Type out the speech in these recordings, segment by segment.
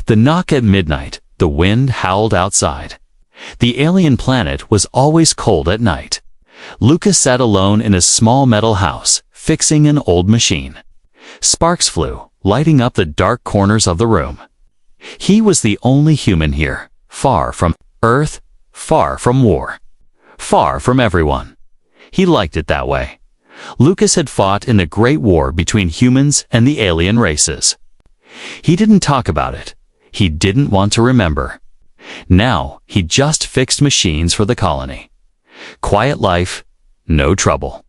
The knock at midnight, the wind howled outside. The alien planet was always cold at night. Lucas sat alone in his small metal house, fixing an old machine. Sparks flew, lighting up the dark corners of the room. He was the only human here, far from Earth, far from war, far from everyone. He liked it that way. Lucas had fought in the Great War between humans and the alien races. He didn't talk about it. He didn't want to remember. Now, he just fixed machines for the colony. Quiet life, no trouble.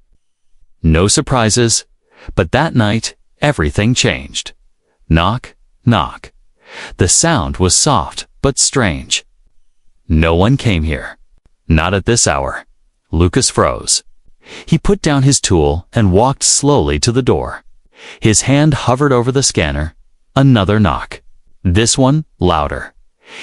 No surprises, but that night, everything changed. Knock, knock. The sound was soft, but strange. No one came here. Not at this hour. Lucas froze. He put down his tool and walked slowly to the door. His hand hovered over the scanner. Another knock. This one louder.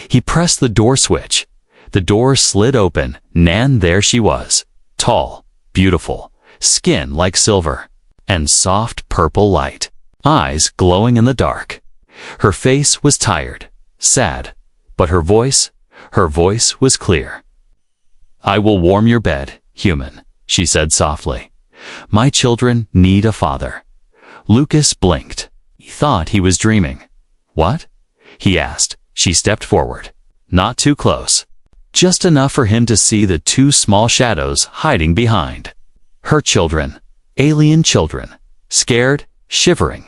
He pressed the door switch. The door slid open, and there she was. Tall, beautiful, skin like silver, and soft purple light. Eyes glowing in the dark. Her face was tired, sad, but her voice was clear. "I will warm your bed, human," she said softly. "My children need a father." Lucas blinked. He thought he was dreaming. "What?" he asked. She stepped forward. Not too close. Just enough for him to see the two small shadows hiding behind. Her children. Alien children. Scared, shivering.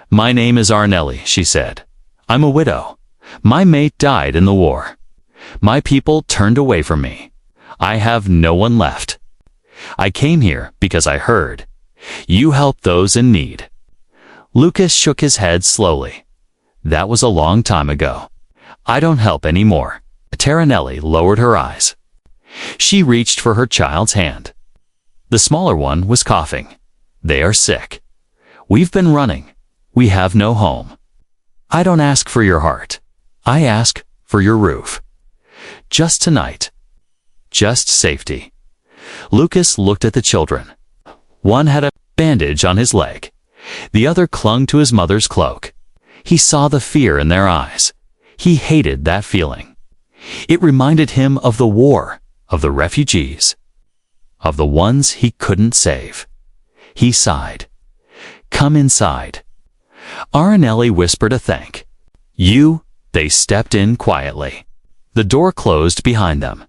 "My name is Arnelli," she said. "I'm a widow. My mate died in the war. My people turned away from me. I have no one left. I came here because I heard you help those in need." Lucas shook his head slowly. "That was a long time ago. I don't help anymore." Taranelli lowered her eyes. She reached for her child's hand. The smaller one was coughing. "They are sick. We've been running. We have no home. I don't ask for your heart. I ask for your roof. Just tonight. Just safety." Lucas looked at the children. One had a bandage on his leg. The other clung to his mother's cloak. He saw the fear in their eyes. He hated that feeling. It reminded him of the war, of the refugees, of the ones he couldn't save. He sighed. "Come inside." Arnelli whispered a thank you. They stepped in quietly. The door closed behind them.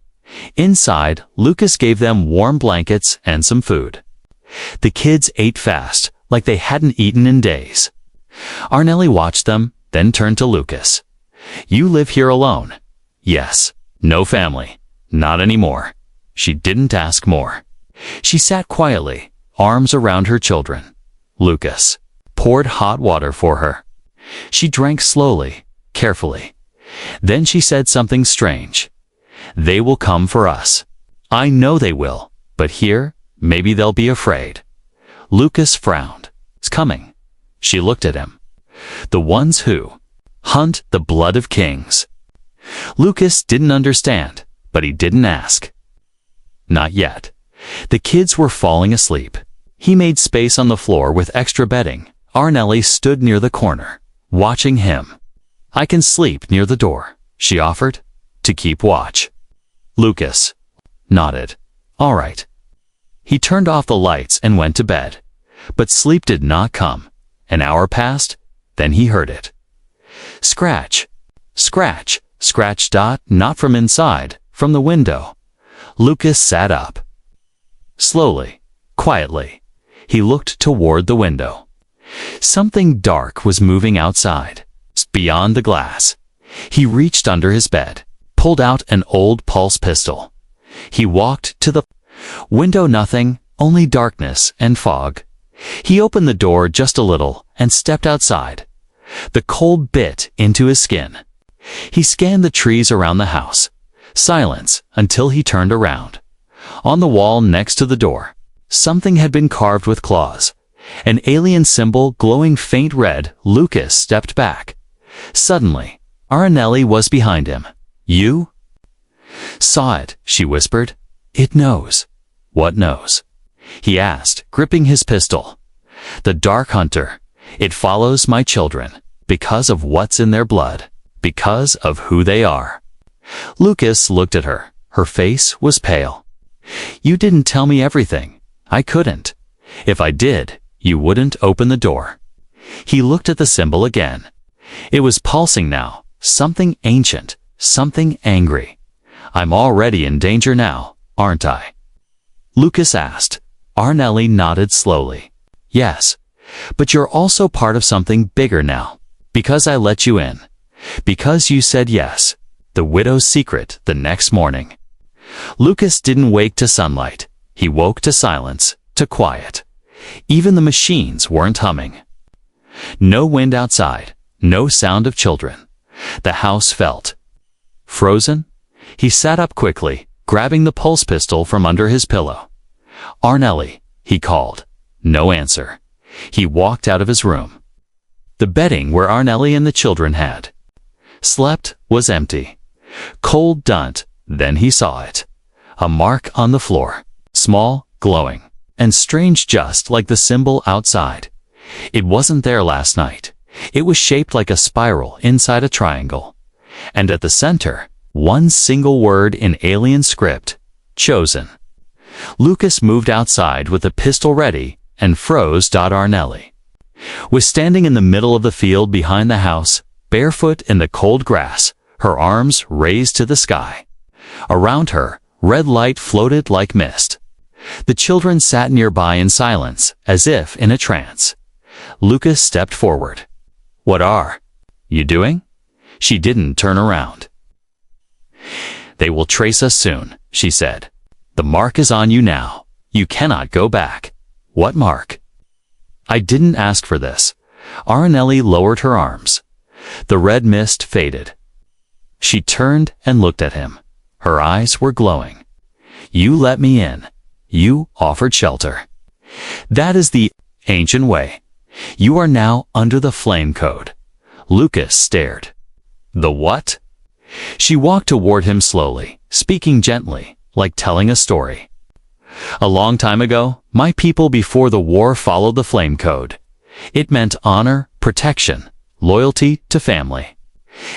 Inside, Lucas gave them warm blankets and some food. The kids ate fast, like they hadn't eaten in days. Arnelli watched them, then turned to Lucas. "You live here alone?" "Yes. No family. Not anymore." She didn't ask more. She sat quietly, arms around her children. Lucas poured hot water for her. She drank slowly, carefully. Then she said something strange. "They will come for us. I know they will, but here, maybe they'll be afraid." Lucas frowned. "It's coming." She looked at him. "The ones who hunt the blood of kings." Lucas didn't understand, but he didn't ask. Not yet. The kids were falling asleep. He made space on the floor with extra bedding. Arnelli stood near the corner, watching him. "I can sleep near the door," she offered, "to keep watch." Lucas nodded. "All right." He turned off the lights and went to bed. But sleep did not come. An hour passed, then he heard it. Scratch, scratch, scratch. Not from inside, from the window. Lucas sat up. Slowly, quietly, he looked toward the window. Something dark was moving outside, beyond the glass. He reached under his bed, pulled out an old pulse pistol. He walked to the window. Nothing, only darkness and fog. He opened the door just a little and stepped outside. The cold bit into his skin. He scanned the trees around the house. Silence until he turned around. On the wall next to the door, something had been carved with claws. An alien symbol glowing faint red. Lucas stepped back. Suddenly, Arnelli was behind him. "You?" "Saw it," she whispered. "It knows." "What knows?" he asked, gripping his pistol. "The Dark Hunter. It follows my children. because of what's in their blood, because of who they are. Lucas looked at her. Her face was pale. You didn't tell me everything. I couldn't. If I did, you wouldn't open the door. He looked at the symbol again. It was pulsing now, something ancient, something angry. I'm already in danger now, aren't I? Lucas asked. Arnelli nodded slowly. Yes, but you're also part of something bigger now. Because I let you in. Because you said yes. The widow's secret the next morning. Lucas didn't wake to sunlight. He woke to silence, to quiet. Even the machines weren't humming. No wind outside, no sound of children. The house felt frozen. He sat up quickly, grabbing the pulse pistol from under his pillow. Arnelli, he called. No answer. He walked out of his room. The bedding where Arnelli and the children had slept was empty. Cold dunt, then he saw it. A mark on the floor, small, glowing, and strange, just like the symbol outside. It wasn't there last night. It was shaped like a spiral inside a triangle. And at the center, one single word in alien script, chosen. Lucas moved outside with the pistol ready and froze. Arnelli was standing in the middle of the field behind the house, barefoot in the cold grass, her arms raised to the sky. Around her, red light floated like mist. The children sat nearby in silence, as if in a trance. Lucas stepped forward. What are you doing? She didn't turn around. They will trace us soon, she said. The mark is on you now. You cannot go back. What mark? I didn't ask for this. Arnelli lowered her arms. The red mist faded. She turned and looked at him. Her eyes were glowing. You let me in. You offered shelter. That is the ancient way. You are now under the flame code. Lucas stared. The what? She walked toward him slowly, speaking gently, like telling a story. A long time ago, my people before the war followed the flame code. It meant honor, protection, loyalty to family.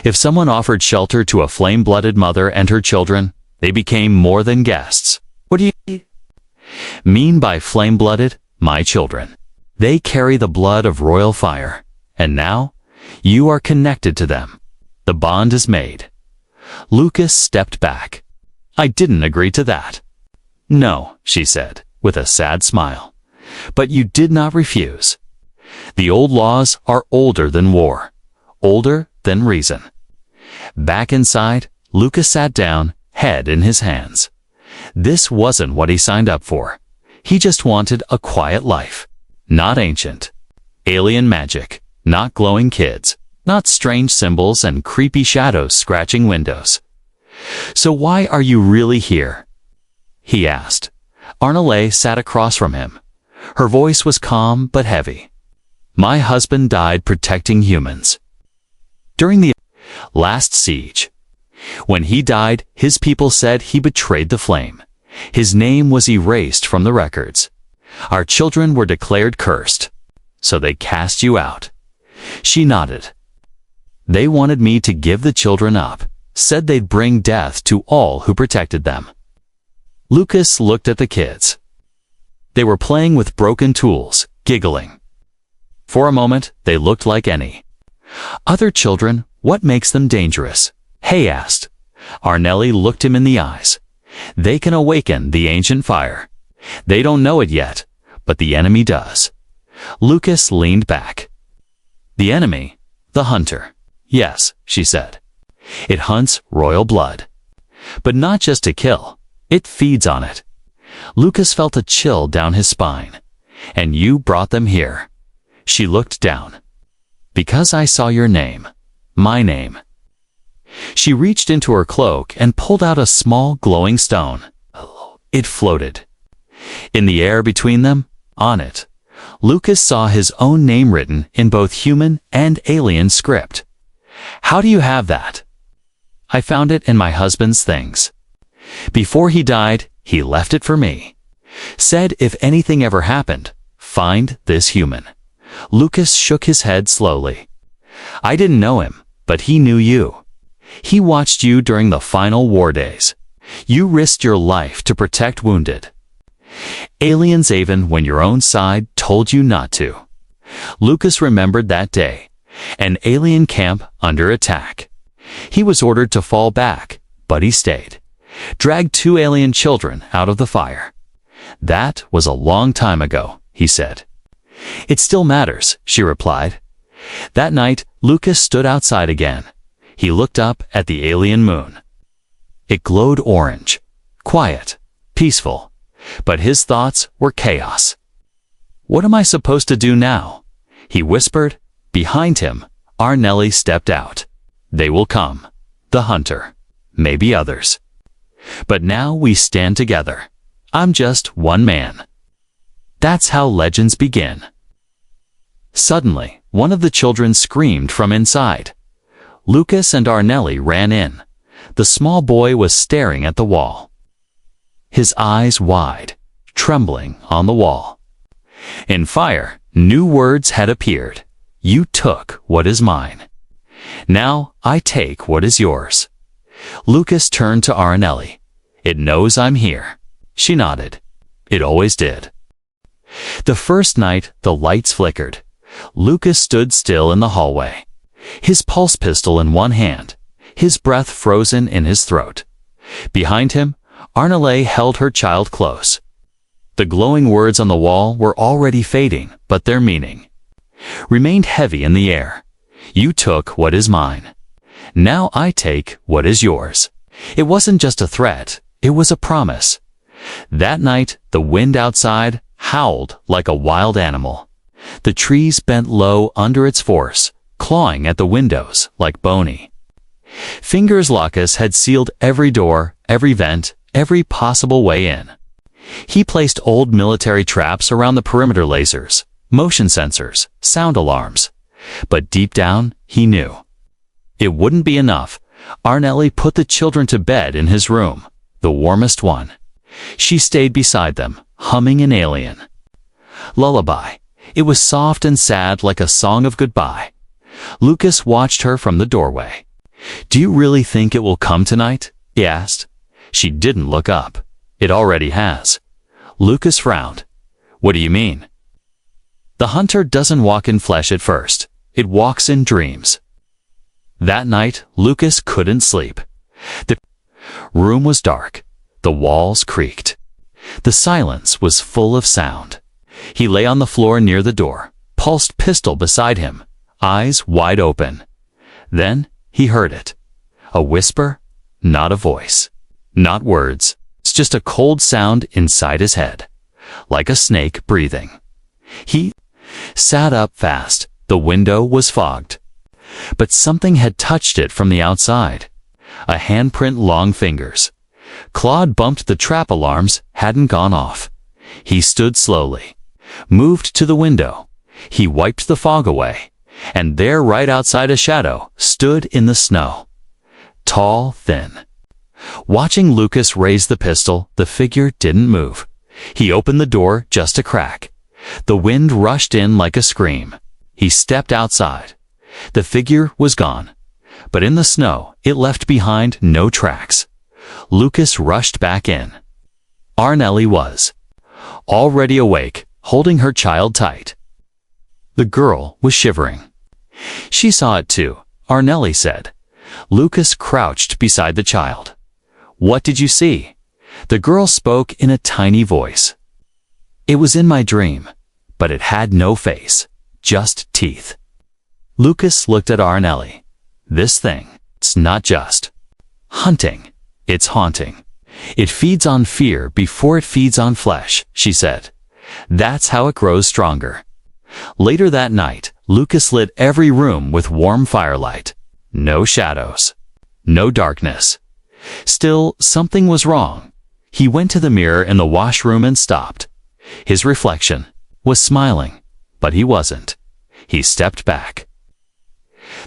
If someone offered shelter to a flame-blooded mother and her children, they became more than guests. What do you mean by flame-blooded? My children. They carry the blood of royal fire. And now, you are connected to them. The bond is made. Lucas stepped back. I didn't agree to that. No, she said, with a sad smile. But you did not refuse. The old laws are older than war, older than reason. Back inside, Lucas sat down, head in his hands. This wasn't what he signed up for. He just wanted a quiet life. Not ancient. Alien magic. Not glowing kids. Not strange symbols and creepy shadows scratching windows. So why are you really here? He asked. Arnelli sat across from him. Her voice was calm but heavy. My husband died protecting humans. During the last siege. When he died, his people said he betrayed the flame. His name was erased from the records. Our children were declared cursed. So they cast you out. She nodded. They wanted me to give the children up, said they'd bring death to all who protected them. Lucas looked at the kids. They were playing with broken tools, giggling. For a moment, they looked like any other children. What makes them dangerous? He asked. Arnelli looked him in the eyes. They can awaken the ancient fire. They don't know it yet, but the enemy does. Lucas leaned back. The enemy? The hunter. Yes, she said. It hunts royal blood. But not just to kill. It feeds on it. Lucas felt a chill down his spine. And you brought them here. She looked down. Because I saw your name. My name. She reached into her cloak and pulled out a small glowing stone. It floated. In the air between them, on it, Lucas saw his own name written in both human and alien script. How do you have that? I found it in my husband's things. Before he died, he left it for me. Said if anything ever happened, find this human. Lucas shook his head slowly. I didn't know him, but he knew you. He watched you during the final war days. You risked your life to protect wounded aliens even when your own side told you not to. Lucas remembered that day, an alien camp under attack. He was ordered to fall back, but he stayed, dragged 2 alien children out of the fire. That was a long time ago, he said. It still matters, she replied. That night, Lucas stood outside again. He looked up at the alien moon. It glowed orange, quiet, peaceful, but his thoughts were chaos. What am I supposed to do now? He whispered. Behind him, Arnelli stepped out. They will come. The hunter. Maybe others. But now we stand together. I'm just one man. That's how legends begin. Suddenly, one of the children screamed from inside. Lucas and Arnelli ran in. The small boy was staring at the wall, his eyes wide, trembling on the wall. In fire, new words had appeared. You took what is mine. Now I take what is yours. Lucas turned to Arnelli. It knows I'm here. She nodded. It always did. The first night, the lights flickered. Lucas stood still in the hallway, his pulse pistol in one hand, his breath frozen in his throat. Behind him, Arnelli held her child close. The glowing words on the wall were already fading, but their meaning remained heavy in the air. You took what is mine. Now I take what is yours. It wasn't just a threat, it was a promise. That night, the wind outside howled like a wild animal. The trees bent low under its force, clawing at the windows like bony fingers. Lucas had sealed every door, every vent, every possible way in. He placed old military traps around the perimeter, lasers, motion sensors, sound alarms. But deep down, he knew it wouldn't be enough. Arnelli put the children to bed in his room, the warmest one. She stayed beside them, humming an alien lullaby. It was soft and sad, like a song of goodbye. Lucas watched her from the doorway. Do you really think it will come tonight? He asked. She didn't look up. It already has. Lucas frowned. What do you mean? The hunter doesn't walk in flesh at first. It walks in dreams. That night, Lucas couldn't sleep. The room was dark. The walls creaked. The silence was full of sound. He lay on the floor near the door, pulsed pistol beside him, eyes wide open. Then he heard it. A whisper, not a voice, not words. It's just a cold sound inside his head, like a snake breathing. He sat up fast. The window was fogged, but something had touched it from the outside. A handprint, long fingers. Claude bumped the trap alarms, hadn't gone off. He stood slowly, moved to the window. He wiped the fog away, and there, right outside, a shadow stood in the snow. Tall, thin. Watching Lucas raise the pistol, the figure didn't move. He opened the door just a crack. The wind rushed in like a scream. He stepped outside. The figure was gone, but in the snow, it left behind no tracks. Lucas rushed back in. Arnelli was already awake, holding her child tight. The girl was shivering. She saw it too, Arnelli said. Lucas crouched beside the child. What did you see? The girl spoke in a tiny voice. It was in my dream, but it had no face, just teeth. Lucas looked at Arnelli. This thing, it's not just hunting, it's haunting. It feeds on fear before it feeds on flesh, she said. That's how it grows stronger. Later that night, Lucas lit every room with warm firelight. No shadows. No darkness. Still, something was wrong. He went to the mirror in the washroom and stopped. His reflection was smiling, but he wasn't. He stepped back.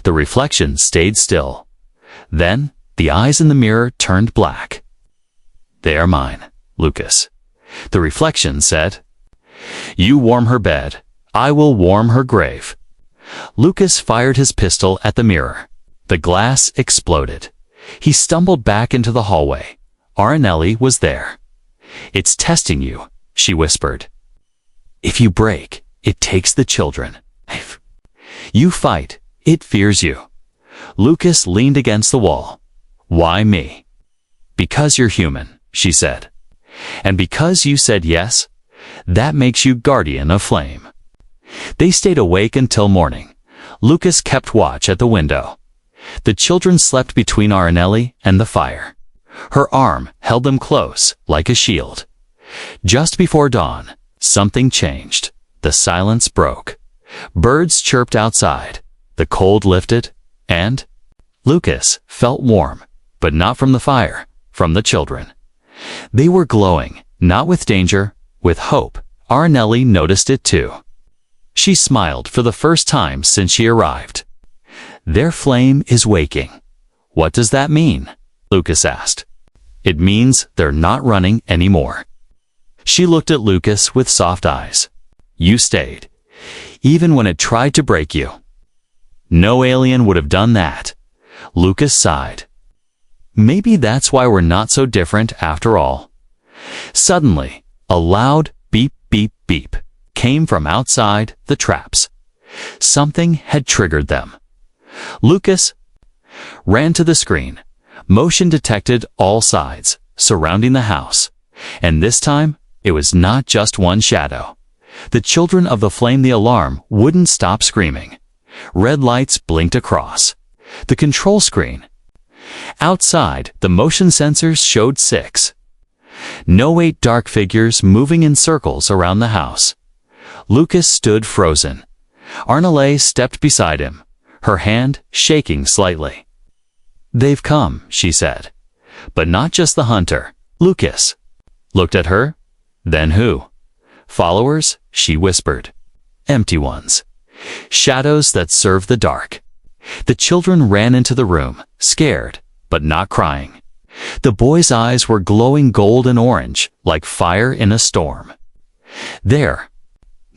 The reflection stayed still. Then, the eyes in the mirror turned black. They are mine, Lucas. The reflection said. You warm her bed. I will warm her grave. Lucas fired his pistol at the mirror. The glass exploded. He stumbled back into the hallway. Arnelli was there. "It's testing you," she whispered. "If you break, it takes the children. If you fight, it fears you." Lucas leaned against the wall. "Why me?" "Because you're human," she said. "And because you said yes, that makes you guardian of flame." They stayed awake until morning. Lucas kept watch at the window. The children slept between Arnelli and the fire. Her arm held them close, like a shield. Just before dawn, something changed. The silence broke. Birds chirped outside. The cold lifted, and Lucas felt warm, but not from the fire, from the children. They were glowing, not with danger, with hope. Arnelli noticed it too. She smiled for the first time since she arrived. "Their flame is waking." "What does that mean?" Lucas asked. "It means they're not running anymore." She looked at Lucas with soft eyes. "You stayed, even when it tried to break you." "No alien would have done that." Lucas sighed. "Maybe that's why we're not so different after all." Suddenly, a loud beep, beep, beep came from outside the traps. Something had triggered them. Lucas ran to the screen. Motion detected all sides, surrounding the house. And this time, it was not just one shadow. The children of the flame, the alarm wouldn't stop screaming. Red lights blinked across the control screen. Outside, the motion sensors showed 6. No 8 dark figures moving in circles around the house. Lucas stood frozen. Arnelli stepped beside him, her hand shaking slightly. "They've come," she said. "But not just the hunter." Lucas looked at her. "Then who?" "Followers," she whispered. "Empty ones. Shadows that serve the dark." The children ran into the room, scared, but not crying. The boy's eyes were glowing gold and orange, like fire in a storm. "There."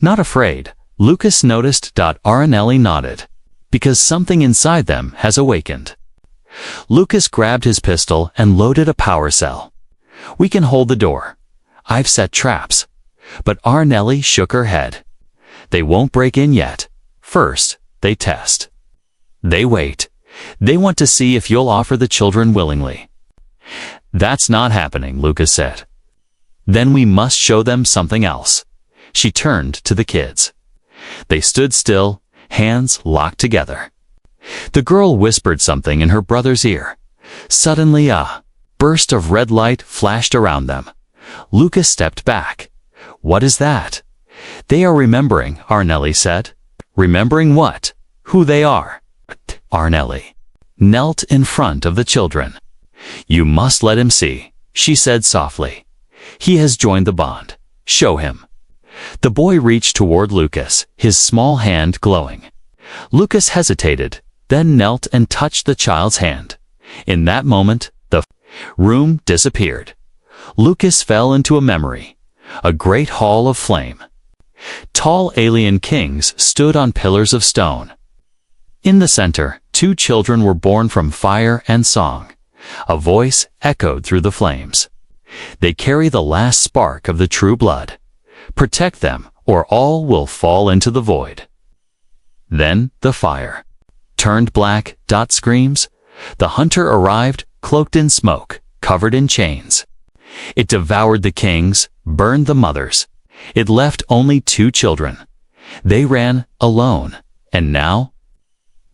"Not afraid," Lucas noticed. Arnelli nodded. "Because something inside them has awakened." Lucas grabbed his pistol and loaded a power cell. "We can hold the door. I've set traps." But Arnelli shook her head. "They won't break in yet. First, they test. They wait. They want to see if you'll offer the children willingly." "That's not happening," Lucas said. "Then we must show them something else." She turned to the kids. They stood still, hands locked together. The girl whispered something in her brother's ear. Suddenly a burst of red light flashed around them. Lucas stepped back. "What is that?" "They are remembering," Arnelli said. "Remembering what?" "Who they are." Arnelli knelt in front of the children. "You must let him see," she said softly. "He has joined the bond. Show him." The boy reached toward Lucas, his small hand glowing. Lucas hesitated, then knelt and touched the child's hand. In that moment, the room disappeared. Lucas fell into a memory, a great hall of flame. Tall alien kings stood on pillars of stone. In the center, 2 children were born from fire and song. A voice echoed through the flames. "They carry the last spark of the true blood. Protect them, or all will fall into the void." Then the fire turned black. Screams. The hunter arrived, cloaked in smoke, covered in chains. It devoured the kings, burned the mothers. It left only 2 children. They ran alone, and now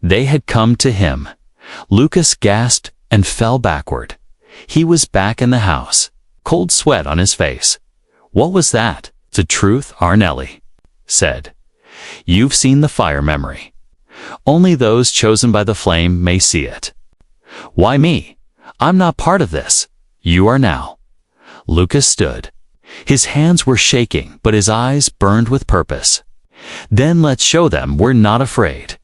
they had come to him. Lucas gasped and fell backward. He was back in the house, cold sweat on his face. "What was that?" "The truth," Arnelli said. "You've seen the fire memory. Only those chosen by the flame may see it." "Why me? I'm not part of this." "You are now." Lucas stood. His hands were shaking, but his eyes burned with purpose. "Then let's show them we're not afraid."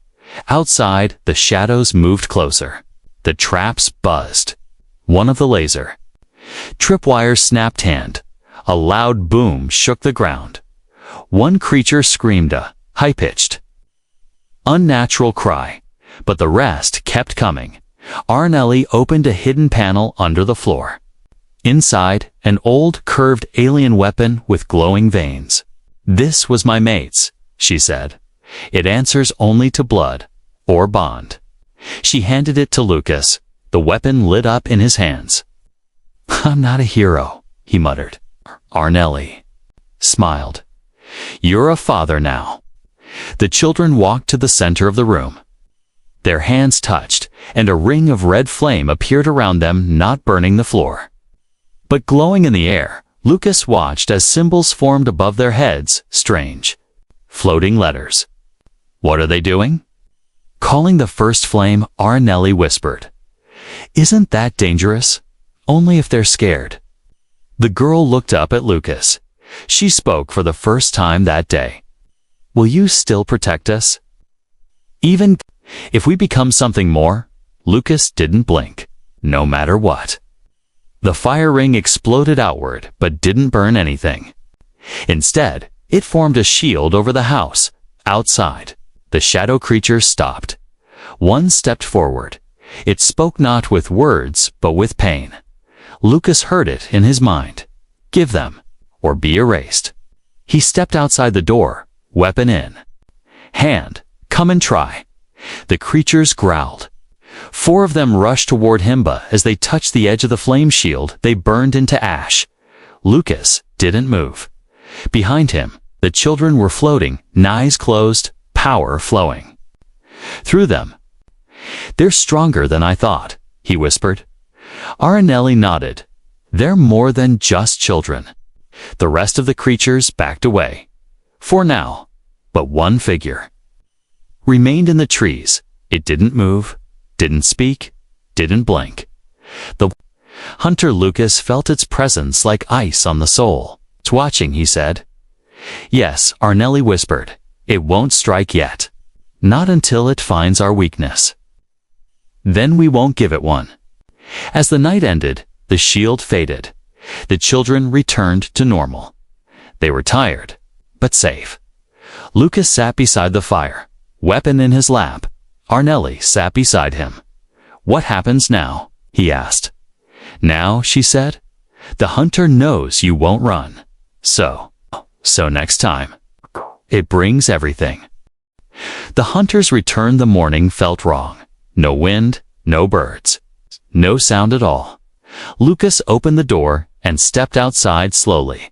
Outside, the shadows moved closer. The traps buzzed. One of the laser tripwires snapped hand. A loud boom shook the ground. One creature screamed a high-pitched unnatural cry, but the rest kept coming. Arnelli opened a hidden panel under the floor. Inside, an old, curved alien weapon with glowing veins. "This was my mate's," she said. "It answers only to blood, or bond." She handed it to Lucas. The weapon lit up in his hands. "I'm not a hero," he muttered. Arnelli smiled. "You're a father now." The children walked to the center of the room. Their hands touched, and a ring of red flame appeared around them, not burning the floor, but glowing in the air. Lucas watched as symbols formed above their heads, strange, floating letters. "What are they doing?" Calling the first flame, Arnelli whispered, "Isn't that dangerous? Only if they're scared." The girl looked up at Lucas. She spoke for the first time that day. "Will you still protect us? Even if we become something more?" Lucas didn't blink. "No matter what." The fire ring exploded outward, but didn't burn anything. Instead, it formed a shield over the house. Outside, the shadow creature stopped. One stepped forward. It spoke not with words, but with pain. Lucas heard it in his mind. "Give them, or be erased." He stepped outside the door, weapon in hand. "Come and try." The creatures growled. 4 of them rushed toward him, but as they touched the edge of the flame shield, they burned into ash. Lucas didn't move. Behind him, the children were floating, eyes closed, power flowing through them. "They're stronger than I thought," he whispered. Arnelli nodded. "They're more than just children." The rest of the creatures backed away. For now, but one figure remained in the trees. It didn't move, didn't speak, didn't blink. The hunter Lucas felt its presence like ice on the soul. "It's watching," he said. "Yes," Arnelli whispered. "It won't strike yet. Not until it finds our weakness. Then we won't give it one." As the night ended, the shield faded. The children returned to normal. They were tired, but safe. Lucas sat beside the fire, weapon in his lap. Arnelli sat beside him. "What happens now?" he asked. "Now," she said, "the hunter knows you won't run. So next time, it brings everything." The hunters returned. The morning felt wrong. No wind, no birds, no sound at all. Lucas opened the door and stepped outside slowly.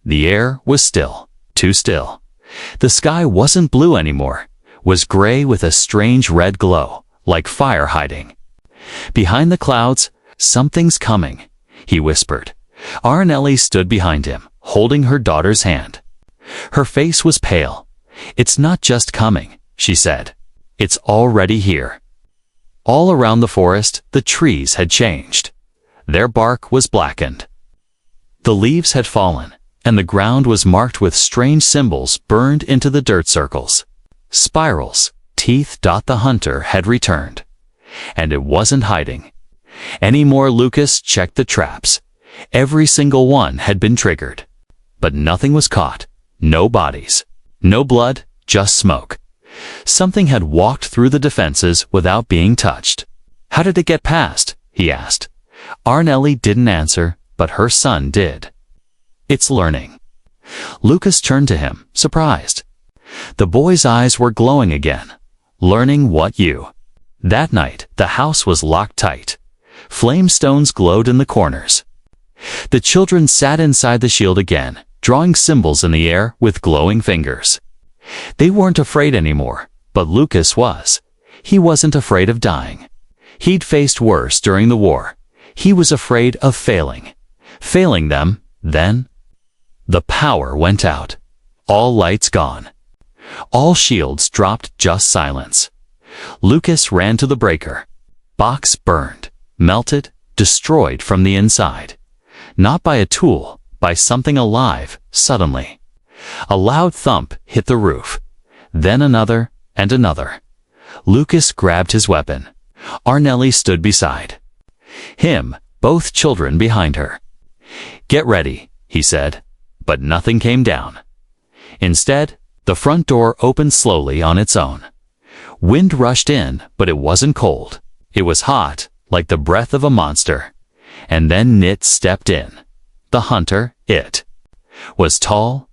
The air was still, too still. The sky wasn't blue anymore, was gray with a strange red glow, like fire hiding. Behind the clouds, "Something's coming," he whispered. Arnelli stood behind him, holding her daughter's hand. Her face was pale. "It's not just coming," she said. "It's already here." All around the forest, the trees had changed. Their bark was blackened. The leaves had fallen, and the ground was marked with strange symbols burned into the dirt circles. Spirals, teeth. The hunter had returned. And it wasn't hiding anymore. Lucas checked the traps. Every single one had been triggered. But nothing was caught. No bodies. No blood, just smoke. Something had walked through the defenses without being touched. "How did it get past?" he asked. Arnelli didn't answer, but her son did. "It's learning." Lucas turned to him, surprised. The boy's eyes were glowing again. "Learning what you?" That night, the house was locked tight. Flame stones glowed in the corners. The children sat inside the shield again, drawing symbols in the air with glowing fingers. They weren't afraid anymore, but Lucas was. He wasn't afraid of dying. He'd faced worse during the war. He was afraid of failing. Failing them, then the power went out. All lights gone. All shields dropped, just silence. Lucas ran to the breaker. Box burned, melted, destroyed from the inside. Not by a tool, by something alive, suddenly. A loud thump hit the roof. Then another, and another. Lucas grabbed his weapon. Arnelli stood beside him, both children behind her. "Get ready," he said, but nothing came down. Instead, The front door opened slowly on its own. Wind rushed in, but it wasn't cold. It was hot, like the breath of a monster. And then Nit stepped in. The hunter, it, was tall.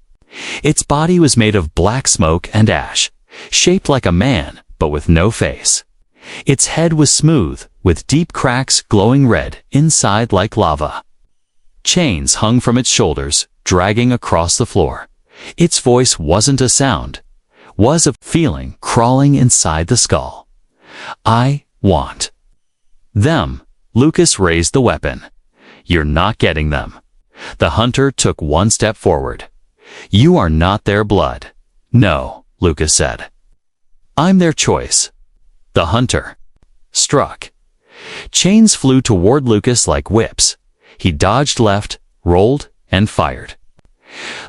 Its body was made of black smoke and ash, shaped like a man, but with no face. Its head was smooth, with deep cracks glowing red inside like lava. Chains hung from its shoulders, dragging across the floor. Its voice wasn't a sound, was a feeling crawling inside the skull. I want them. Lucas raised the weapon. You're not getting them. The hunter took one step forward. You are not their blood. No, Lucas said. I'm their choice. The hunter struck. Chains flew toward Lucas like whips. He dodged left, rolled, and fired.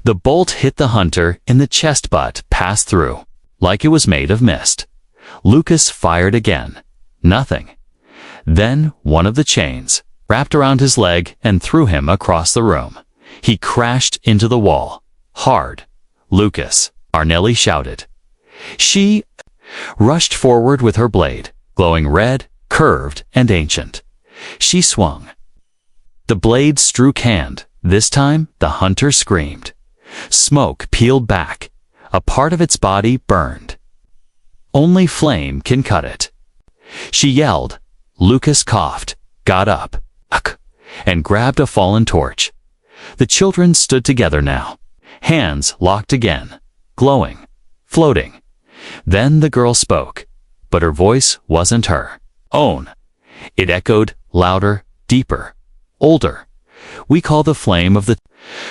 The bolt hit the hunter in the chest but passed through, like it was made of mist. Lucas fired again. Nothing. Then one of the chains wrapped around his leg and threw him across the room. He crashed into the wall. Hard. Lucas, Arnelli shouted. She rushed forward with her blade, glowing red, curved, and ancient. She swung. The blade struck hand. This time, the hunter screamed. Smoke peeled back. A part of its body burned. Only flame can cut it. She yelled. Lucas coughed, got up, and grabbed a fallen torch. The children stood together now, hands locked again, glowing, floating. Then the girl spoke, but her voice wasn't her own. It echoed louder, deeper, older. We call the flame of the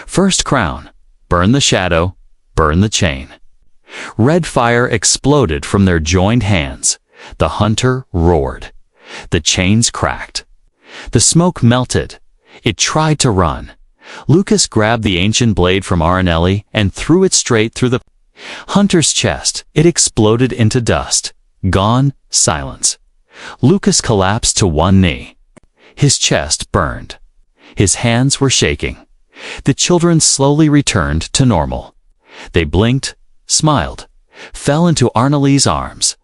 first crown. Burn the shadow, burn the chain. Red fire exploded from their joined hands. The hunter roared. The chains cracked. The smoke melted. It tried to run. Lucas grabbed the ancient blade from Arnelli and threw it straight through the hunter's chest. It exploded into dust. Gone, silence. Lucas collapsed to one knee. His chest burned. His hands were shaking. The children slowly returned to normal. They blinked, smiled, fell into Arnelli's arms.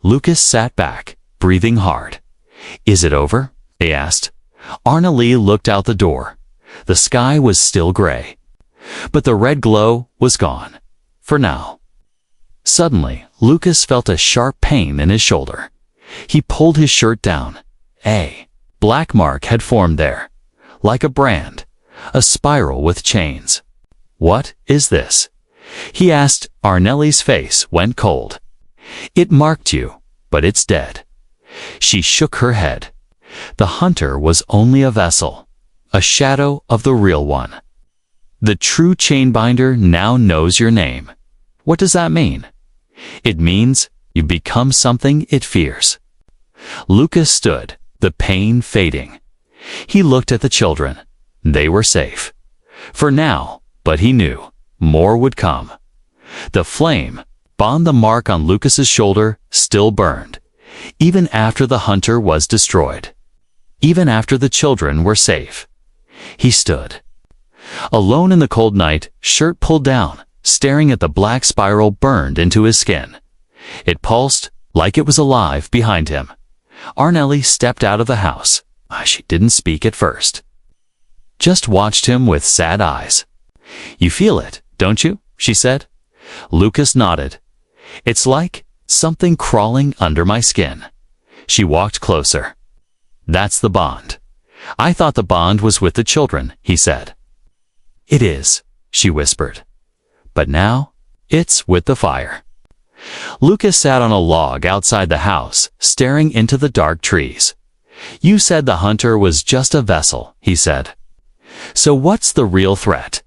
Lucas sat back, breathing hard. Is it over? They asked. Arnelli looked out the door. The sky was still gray. But the red glow was gone. For now. Suddenly, Lucas felt a sharp pain in his shoulder. He pulled his shirt down. A black mark had formed there. Like a brand. A spiral with chains. What is this? He asked. Arnelli's face went cold. It marked you, but it's dead. She shook her head. The hunter was only a vessel, a shadow of the real one. The true chainbinder now knows your name. What does that mean? It means you become something it fears. Lucas stood, the pain fading. He looked at the children. They were safe. For now, but he knew more would come. The flame, beyond the mark on Lucas's shoulder, still burned. Even after the hunter was destroyed. Even after the children were safe. He stood. Alone in the cold night, shirt pulled down, staring at the black spiral burned into his skin. It pulsed like it was alive behind him. Arnelli stepped out of the house. She didn't speak at first. Just watched him with sad eyes. You feel it, don't you? She said. Lucas nodded. It's like something crawling under my skin. She walked closer. That's the bond. I thought the bond was with the children, he said. It is, she whispered. But now, it's with the fire. Lucas sat on a log outside the house, staring into the dark trees. You said the hunter was just a vessel, he said. So what's the real threat?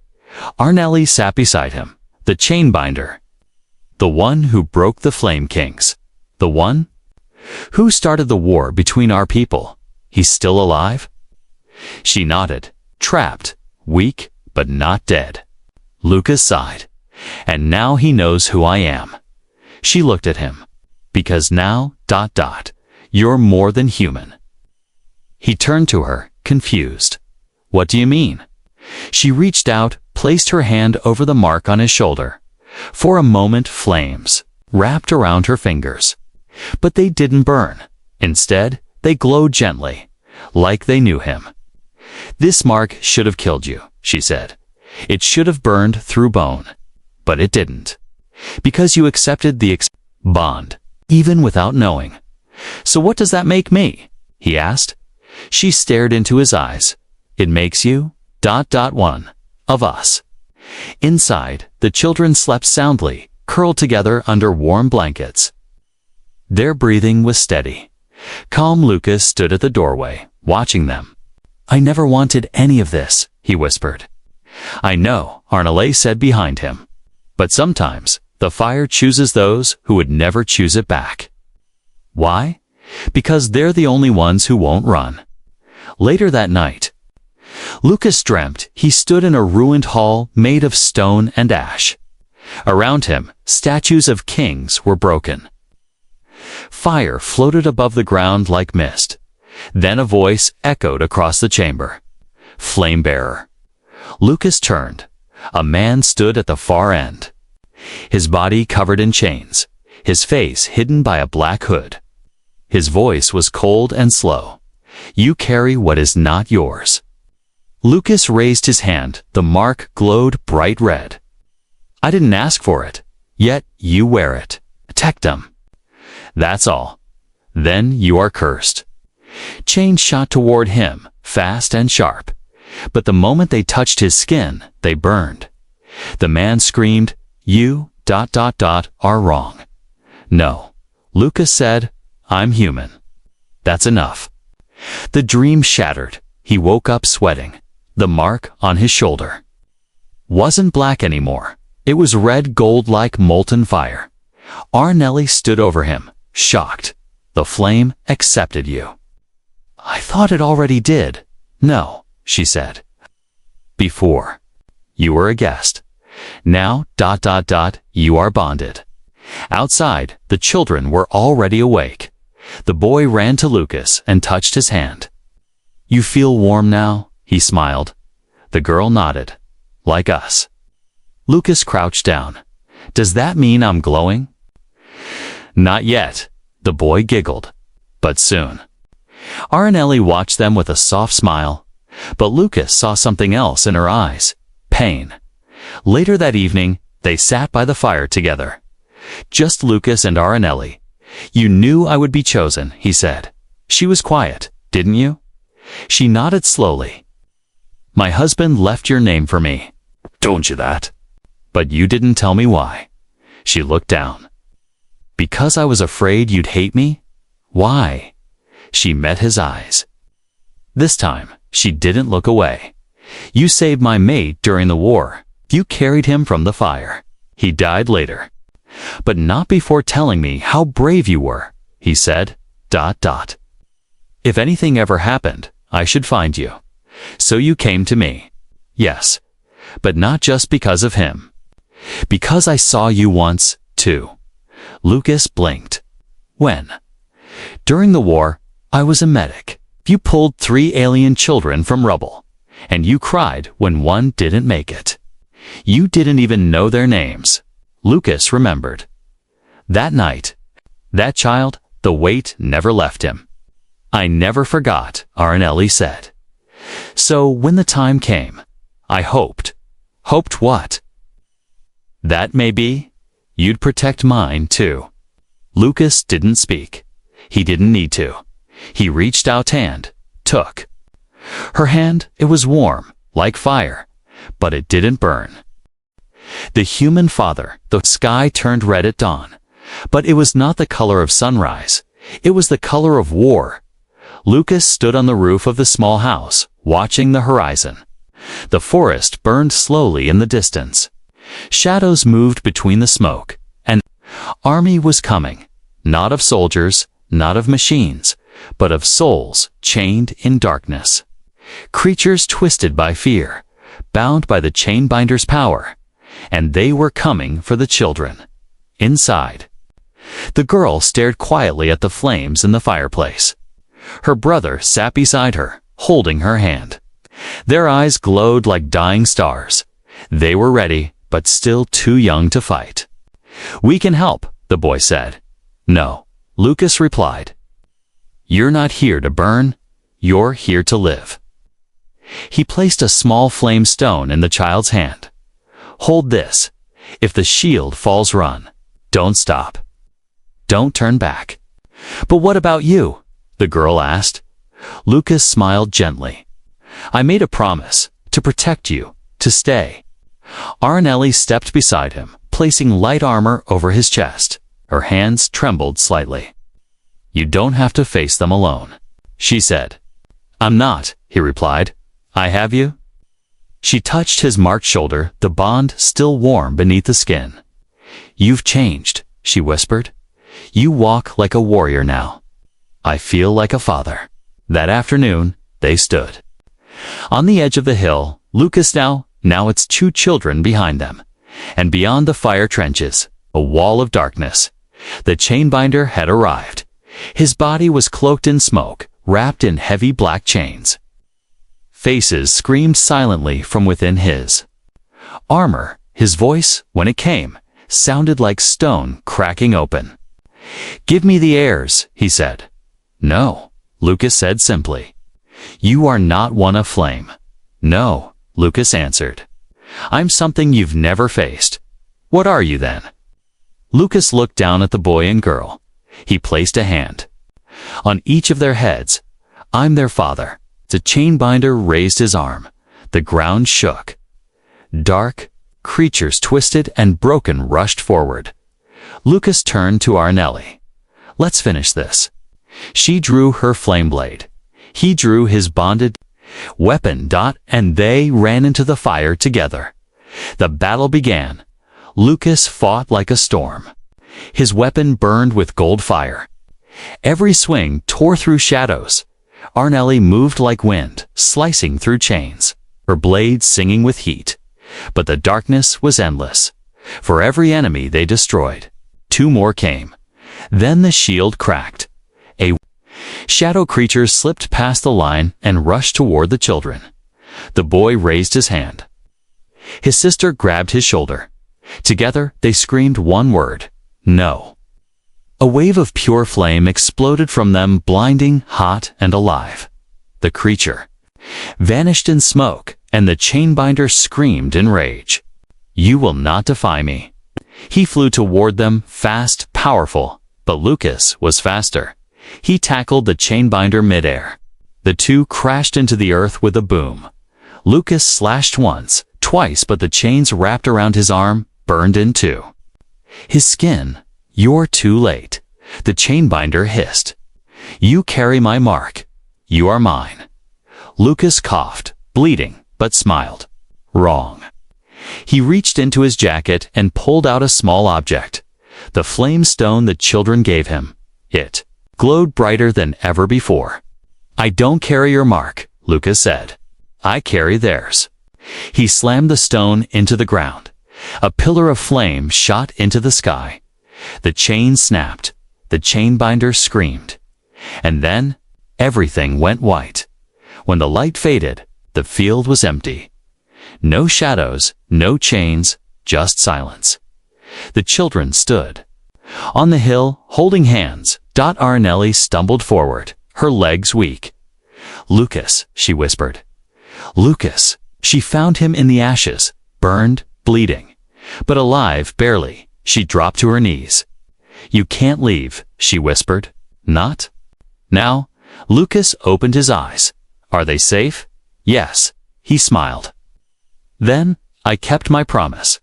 Arnelli sat beside him, the chainbinder. The one who broke the Flame Kings. The one who started the war between our people. He's still alive? She nodded, trapped, weak, but not dead. Lucas sighed. And now he knows who I am. She looked at him. Because now, ... you're more than human. He turned to her, confused. What do you mean? She reached out, placed her hand over the mark on his shoulder. For a moment, flames wrapped around her fingers. But they didn't burn. Instead, they glowed gently, like they knew him. "This mark should have killed you," she said. "It should have burned through bone. But it didn't. Because you accepted the bond, even without knowing." "So what does that make me?" he asked. She stared into his eyes. "It makes you, one of us." Inside, the children slept soundly, curled together under warm blankets. Their breathing was steady. Calm Lucas stood at the doorway, watching them. "I never wanted any of this," he whispered. "I know," Arnele said behind him. "But sometimes, the fire chooses those who would never choose it back." Why? Because they're the only ones who won't run. Later that night, Lucas dreamt he stood in a ruined hall made of stone and ash. Around him, statues of kings were broken. Fire floated above the ground like mist. Then a voice echoed across the chamber. "Flame bearer." Lucas turned. A man stood at the far end. His body covered in chains, his face hidden by a black hood. His voice was cold and slow. "You carry what is not yours." Lucas raised his hand. The mark glowed bright red. "I didn't ask for it, yet you wear it. Tectum. That's all. Then you are cursed." Chains shot toward him, fast and sharp. But the moment they touched his skin, they burned. The man screamed, "You, are wrong." "No." Lucas said, "I'm human. That's enough." The dream shattered. He woke up sweating. The mark on his shoulder wasn't black anymore. It was red gold like molten fire. Arnele stood over him, shocked. "The flame accepted you." "I thought it already did." "No," she said. "Before. You were a guest. Now, you are bonded." Outside, the children were already awake. The boy ran to Lucas and touched his hand. "You feel warm now?" he smiled. The girl nodded. "Like us." Lucas crouched down. "Does that mean I'm glowing?" "Not yet," the boy giggled. "But soon." Arnele watched them with a soft smile. But Lucas saw something else in her eyes. Pain. Later that evening, they sat by the fire together. Just Lucas and Arnele. "You knew I would be chosen," he said. She was quiet, "Didn't you?" She nodded slowly. "My husband left your name for me." "Don't you that?" "But you didn't tell me why." She looked down. "Because I was afraid you'd hate me?" "Why?" She met his eyes. This time, she didn't look away. "You saved my mate during the war. You carried him from the fire. He died later. But not before telling me how brave you were," he said. "If anything ever happened, I should find you. So you came to me." "Yes. But not just because of him. Because I saw you once, too." Lucas blinked. "When?" "During the war, I was a medic. You pulled 3 alien children from rubble. And you cried when one didn't make it. You didn't even know their names." Lucas remembered. That night, that child, the weight never left him. "I never forgot," Arnele said. "So when the time came, I hoped." "Hoped what?" "That maybe you'd protect mine too." Lucas didn't speak. He didn't need to. He reached out hand, took. Her hand, it was warm, like fire, but it didn't burn. The human father, the sky turned red at dawn, but it was not the color of sunrise. It was the color of war. Lucas stood on the roof of the small house, watching the horizon. The forest burned slowly in the distance. Shadows moved between the smoke. An army was coming, not of soldiers, not of machines, but of souls chained in darkness. Creatures twisted by fear, bound by the chainbinder's power. And they were coming for the children. Inside, the girl stared quietly at the flames in the fireplace. Her brother sat beside her, holding her hand. Their eyes glowed like dying stars. They were ready, but still too young to fight. "We can help," the boy said. "No," Lucas replied. "You're not here to burn, you're here to live." He placed a small flame stone in the child's hand. "Hold this. If the shield falls, run. Don't stop. Don't turn back." "But what about you?" the girl asked. Lucas smiled gently. "I made a promise, to protect you, to stay." Arnelli stepped beside him, placing light armor over his chest. Her hands trembled slightly. "You don't have to face them alone," she said. "I'm not," he replied. "I have you." She touched his marked shoulder, the bond still warm beneath the skin. "You've changed," she whispered. "You walk like a warrior now. I feel like a father." That afternoon, they stood on the edge of the hill, Lucas now its 2 children behind them, and beyond the fire trenches, a wall of darkness. The chainbinder had arrived. His body was cloaked in smoke, wrapped in heavy black chains. Faces screamed silently from within his armor. His voice, when it came, sounded like stone cracking open. "Give me the heirs," he said. "No," Lucas said simply. "You are not one of flame." "No," Lucas answered. "I'm something you've never faced." "What are you then?" Lucas looked down at the boy and girl. He placed a hand on each of their heads. "I'm their father." The chainbinder raised his arm. The ground shook. Dark creatures twisted and broken rushed forward. Lucas turned to Arnelli. "Let's finish this." She drew her flame blade. He drew his bonded weapon. And they ran into the fire together. The battle began. Lucas fought like a storm. His weapon burned with gold fire. Every swing tore through shadows. Arnelli moved like wind, slicing through chains, her blade singing with heat. But the darkness was endless. For every enemy they destroyed, 2 more came. Then the shield cracked. A shadow creature slipped past the line and rushed toward the children. The boy raised his hand. His sister grabbed his shoulder. Together they screamed one word: "No." A wave of pure flame exploded from them, blinding, hot, and alive. The creature vanished in smoke, and the chainbinder screamed in rage. "You will not defy me." He flew toward them, fast, powerful, but Lucas was faster. He tackled the chainbinder midair. The 2 crashed into the earth with a boom. Lucas slashed once, twice, but the chains wrapped around his arm burned in 2. His skin. "You're too late," the chainbinder hissed. "You carry my mark. You are mine." Lucas coughed, bleeding, but smiled. Wrong. He reached into his jacket and pulled out a small object. The flame stone the children gave him. It glowed brighter than ever before. "I don't carry your mark," Lucas said. "I carry theirs." He slammed the stone into the ground. A pillar of flame shot into the sky. The chain snapped. The chainbinder screamed. And then, everything went white. When the light faded, the field was empty. No shadows, no chains, just silence. The children stood on the hill, holding hands. Arnelli stumbled forward, her legs weak. "Lucas," she whispered. "Lucas." She found him in the ashes, burned, bleeding, but alive barely. She dropped to her knees. "You can't leave," she whispered. "Not now." Lucas opened his eyes. "Are they safe?" "Yes," he smiled. "Then, I kept my promise."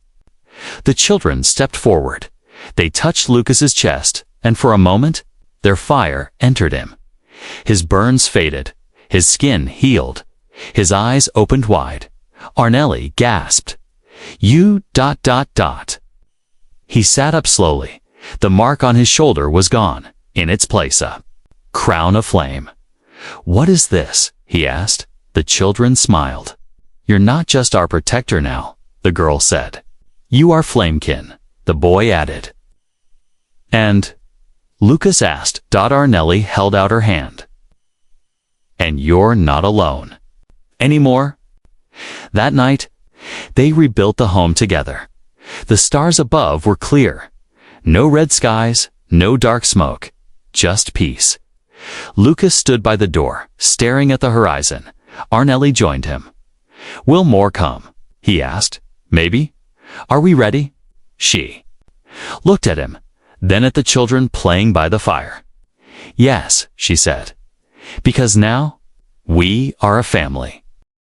The children stepped forward. They touched Lucas's chest, and for a moment, their fire entered him. His burns faded. His skin healed. His eyes opened wide. Arnelli gasped. "You... He sat up slowly. The mark on his shoulder was gone. In its place a crown of flame. "What is this?" he asked. The children smiled. "You're not just our protector now," the girl said. "You are Flamekin," the boy added. "And?" Lucas asked. Arnelli held out her hand. "And you're not alone. Anymore." That night, they rebuilt the home together. The stars above were clear. No red skies, no dark smoke, just peace. Lucas stood by the door, staring at the horizon. Arnelli joined him. "Will more come?" he asked. "Maybe? Are we ready?" She looked at him, then at the children playing by the fire. "Yes," she said, "because now we are a family."